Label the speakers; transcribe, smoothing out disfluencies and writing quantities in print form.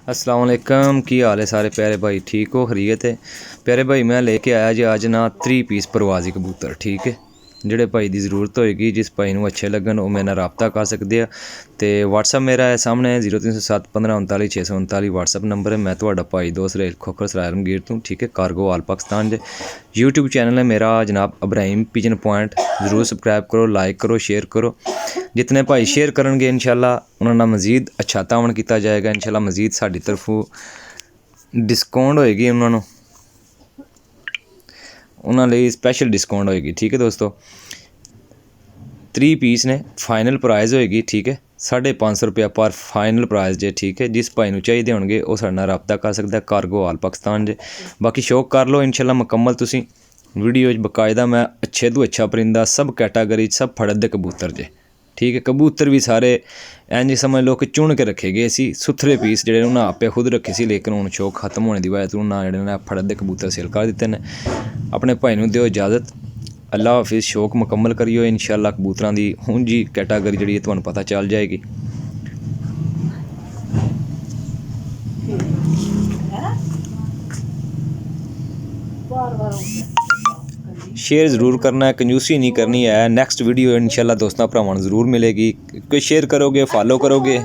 Speaker 1: अस्सलाम वालेकुम, की हाल है सारे प्यारे भाई? ठीक हो? खरीयत है प्यारे भाई? मैं लेके आया जी अज ना 3 पीस प्रवासी कबूतर। ठीक है, ਜਿਹੜੇ ਭਾਈ ਦੀ ਜ਼ਰੂਰਤ ਹੋਏਗੀ, ਜਿਸ ਭਾਈ ਨੂੰ ਅੱਛੇ ਲੱਗਣ ਉਹ ਮੇਰੇ ਨਾਲ ਰਾਬਤਾ ਕਰ ਸਕਦੇ ਆ। ਤੇ WhatsApp ਮੇਰਾ ਹੈ ਸਾਹਮਣੇ 0307 1539 639 WhatsApp ਨੰਬਰ है। मैं ਤੁਹਾਡਾ ਭਾਈ ਦੋਸਤ ਰੇਲ ਖੋਖਰ ਸਰਾਏ ਰਮਗੀਰ ਤੋਂ। ठीक है, कार्गो आल पाकिस्तान जे YouTube चैनल है मेरा जनाब इब्राहिम पिजन पॉइंट। ज़रूर सबसक्राइब करो, लाइक करो, शेयर करो। जितने भाई शेयर करेंगे इंशाल्लाह उन्होंने मज़ीद अच्छा तावन किया जाएगा। इंशाल्लाह मज़ीद साड़ी तरफों डिस्काउंट होएगी, उन्होंने स्पैशल डिस्काउंट होएगी। ठीक है दोस्तों, 3 पीस ने फाइनल प्राइज़ होएगी। ठीक है, 550 रुपया पर फाइनल प्राइज़ जे। ठीक है, जिस भाई नूं चाहिए होणगे वो साडे नाल राबता कर सकदा है। कार्गो आल पाकिस्तान जे। बाकी शौक कर लो इंशाल्लाह मुकम्मल। तुसीं वीडियो बकायदा मैं अच्छे तो अच्छा परिंदा सब कैटागरी सब फड़द दे कबूतर जे। ठीक है, कबूतर भी सारे इंज समझ लो कि चुन के रखे गए सी। सुथरे पीस जिहड़े उन्हें आपे खुद रखे सी, लेकिन हुण शौक खत्म होने की वजह तो उन्हें जिहड़े फड़द दे कबूतर सेल कर दिते ने। अपने भाई नूं दिओ इजाज़त। अल्लाह हाफिज़। शौक मुकम्मल करियो इंशाल्लाह। कबूतरां दी हुण जी कैटागरी जिहड़ी है तुहानूं पता चल जाएगी। शेयर ज़रूर करना है, कंजूसी नहीं करनी है। नैक्सट वीडियो इंशाल्लाह दोस्तों भरावां नूं ज़रूर मिलेगी। कोई शेयर करोगे, फॉलो करोगे